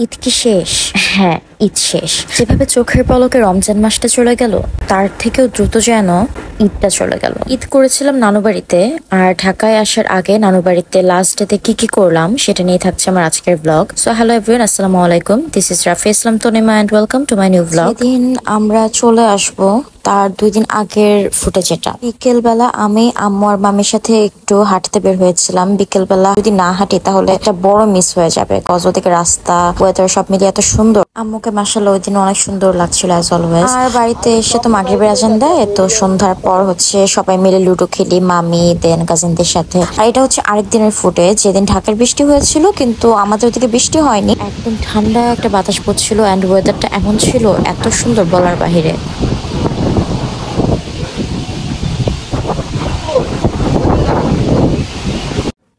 ঈদ কি শেষ? হ্যাঁ, ঈদ শেষ। যেভাবে চোখের পলকে রমজান মাসটা চলে গেল, তার থেকেও দ্রুত যেন ঈদটা চলে গেল। ঈদ করেছিলাম নানু বাড়িতে, আর ঢাকায় আসার আগে নানু বাড়িতে লাস্ট ডেতে কি কি করলাম সেটা নিয়ে থাকছে আমার আজকের ব্লগ। সো হ্যালো এভরিওয়ান, আসসালামু আলাইকুম। This is Rafi Islam Tanima and welcome to my new blog. সেদিন আমরা চলে আসবো তার 2 দিন আগের ফুটেজ এটা। বিকেল বেলা আমি আম্মু আর মামির সাথে একটু হাঁটতে বের হয়েছিলাম। বিকেল বেলা যদি না হাঁটি তাহলে একটা বড় মিস হয়ে যাবে, কজ ওদিকে রাস্তা ওয়েদার সব মিলিয়ে এত সুন্দর। আম্মুকে মাশাআল্লাহ ওই দিন অনেক সুন্দর লাগছিল অ্যাজ অলওয়েজ। আর বাড়িতে এসে তো মাগরিবের আজান দেয়, তো সন্ধ্যার পর হচ্ছে সবাই মিলে লুডো খেলি মামি দেন কাজিনদের সাথে। আর এটা হচ্ছে আরেক দিনের ফুটেজ, যেদিন ঢাকার বৃষ্টি হয়েছিল কিন্তু আমাদের ওদিকে বৃষ্টি হয়নি। একদম ঠান্ডা একটা বাতাস পড়ছিল অ্যান্ড ওয়েদারটা এমন ছিল এত সুন্দর বলার বাহিরে।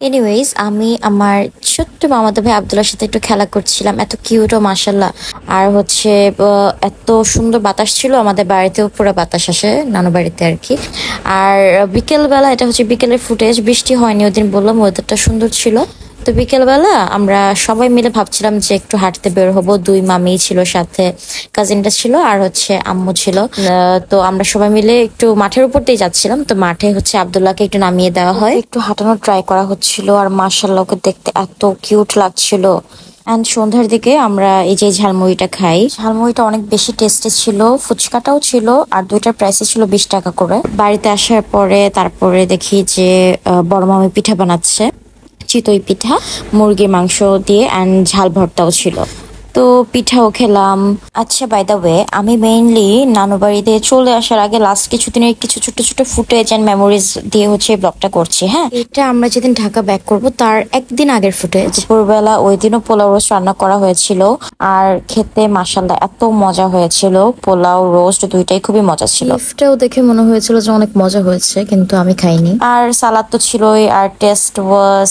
এনিওয়েজ, আমি আমার ছোট্ট মামাতো ভাই আব্দুল্লাহর সাথে একটু খেলা করছিলাম। এত কিউট ও মাশাল্লাহ। আর হচ্ছে এত সুন্দর বাতাস ছিল, আমাদের বাড়িতেও পুরো বাতাস আসে নানু বাড়িতে আর কি। আর বিকেল বেলা, এটা হচ্ছে বিকেলের ফুটেজ, বৃষ্টি হয়নি ওদিন, বললাম ওয়েদারটা সুন্দর ছিল। তো বিকেলবেলা আমরা সবাই মিলে ভাবছিলাম যে একটু হাঁটতে বের হবো। 2 মামি ছিল সাথে, কাজিনটা ছিল আর হচ্ছে আম্মু ছিল। তো আমরা সবাই মিলে একটু মাঠের উপর দিয়ে যাচ্ছিলাম। তো মাঠে হচ্ছে আব্দুল্লাহকে একটু নামিয়ে দেওয়া হয়, একটু হাঁটানোর ট্রাই করা হচ্ছিল। আর মাশাআল্লাহ ওকে দেখতে এত কিউট লাগছিল। অ্যান্ড সন্ধ্যার দিকে আমরা এই যে ঝালমুড়িটা খাই। ঝালমুড়িটা অনেক বেশি টেস্টি ছিল, ফুচকাটাও ছিল, আর দুইটার প্রাইসে ছিল 20 টাকা করে। বাড়িতে আসার পরে তারপরে দেখি যে বড় মামি পিঠা বানাচ্ছে, চিতই পিঠা, মুরগির মাংস দিয়ে, অ্যান্ড ঝাল ভর্তাও ছিল। তো পিঠাও খেলাম। আচ্ছা, বাই দ্য ওয়ে, আমি মেইনলি নানু বাড়িতে চলে আসার আগে লাস্ট কিছুদিনের কিছু ছোট ছোট ফুটেজ এন্ড মেমোরিজ দিয়ে হচ্ছে ব্লগটা করছি। হ্যাঁ, এটা আমরা যেদিন ঢাকা ব্যাক করব তার একদিন আগের ফুটেজ। দুপুরবেলা ওই দিনও পোলাও রোস্ট রান্না করা হয়েছিল, আর খেতে মাশাআল্লাহ এত মজা হয়েছিল। পোলাও রোস্ট দুইটাই খুবই মজা ছিল। গিফটটাও দেখে মনে হয়েছিল যে অনেক মজা হয়েছে, কিন্তু আমি খাইনি। আর সালাদ তো ছিলই, আর টেস্ট ওয়াজ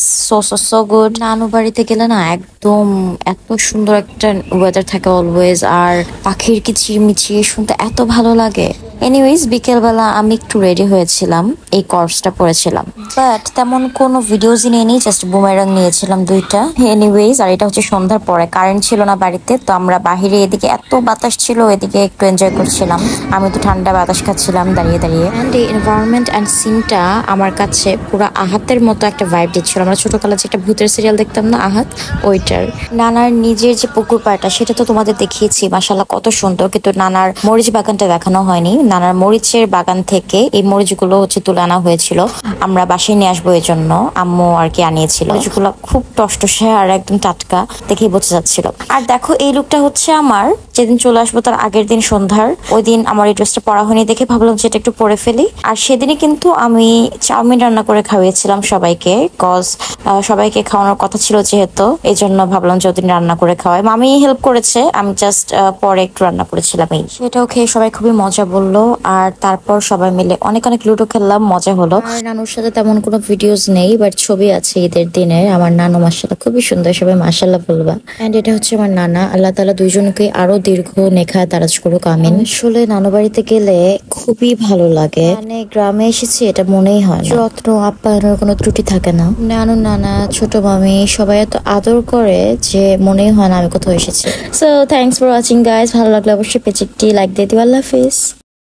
সো গুড। নানু বাড়িতে গেলে না একদম এত সুন্দর একটা ওয়েদার থাকে অলওয়েজ, আর পাখির কিচিরমিচির শুনতে এত ভালো লাগে। এনিওয়েজ, বিকেলবেলা আমি একটু রেডি হয়েছিলাম, এই কর্সটা পরেছিলাম, বাট তেমন কোনো ভিডিওসই নিয়ে নিই, জাস্ট বুমেরাং নিয়েছিলাম 2টা। এনিওয়েজ, আর এটা হচ্ছে সন্ধ্যার পরে, কারেন্ট ছিল না বাড়িতে, তো আমরা বাহিরে এদিকে এত বাতাস ছিল, এদিকে একটু এনজয় করছিলাম। আমি তো ঠান্ডা বাতাস খাচ্ছিলাম দাঁড়িয়ে দাঁড়িয়ে। অ্যান্ড এই এনভায়রনমেন্ট অ্যান্ড সিনটা আমার কাছে পুরো আহাতের মতো একটা ভাইব দিচ্ছিল। আমরা ছোটবেলা যে একটা ভূতের সিরিয়াল দেখতাম না, আহাত, ওইটার। নানার নিজের যে পুকুর পাড়টা সেটা তো তোমাদের দেখিয়েছি, মাশাআল্লাহ কত সুন্দর, কিন্তু নানার মরিচ বাগানটা দেখানো হয়নি। নানার মরিচের বাগান থেকে এই মরিচগুলো হচ্ছে তুলে আনা হয়েছিল, আমরা বাসায় নিয়ে আসবো এই জন্য আম্মু আর কি আনিয়েছিল। মরিচগুলো খুব টসটসে আর একদম টাটকা, দেখেই বোঝা যাচ্ছিল। আর দেখো, এই লুকটা হচ্ছে আমার যেদিন চলে আসবো তার আগের দিন সন্ধ্যার। ওই দিন আমার এই ড্রেসটা পরা হয়নি দেখে ভাবলাম যে এটা একটু পরে ফেলি। আর সেদিনই কিন্তু আমি চাউমিন রান্না করে খাওয়িয়েছিলাম সবাইকে, কজ সবাইকে খাওয়ানোর কথা ছিল যেহেতু, এই জন্য ভাবলাম যে ওদিন রান্না করে খাওয়াই। মামি হেল্প করেছে, আমি জাস্ট পরে একটু রান্না করেছিলাম। এই সেটাও খেয়ে সবাই খুবই মজা বললো। আর তারপর সবাই মিলে অনেক অনেক লুডো খেললাম, মজা হলো। আর নানুর সাথে তেমন কোনো ভিডিওস নেই, বাট ছবি আছে ঈদের দিনের। আমার নানু মাশাআল্লাহ খুবই সুন্দর, সবাই মাশাআল্লাহ বলবা। এন্ড এটা হচ্ছে আমার নানা, আল্লাহ তাআলা দুইজনকে আরো দীর্ঘ নেখায় দারাজ করুক, আমিন। আসলে নানু বাড়িতে গেলে খুবই ভালো লাগে, মানে গ্রামে এসেছি এটা মনেই হয় না, যত্ন আপ্যায়নের কোনো ত্রুটি থাকে না। নানু, নানা, ছোট মামি সবাই এত আদর করে যে মনেই হয় না আমি কোথাও এসেছি। So thanks for watching guys, ভালো লাগলে অবশ্যই পেজটি লাইক দিয়ে দিও। আল্লাহ হাফেজ।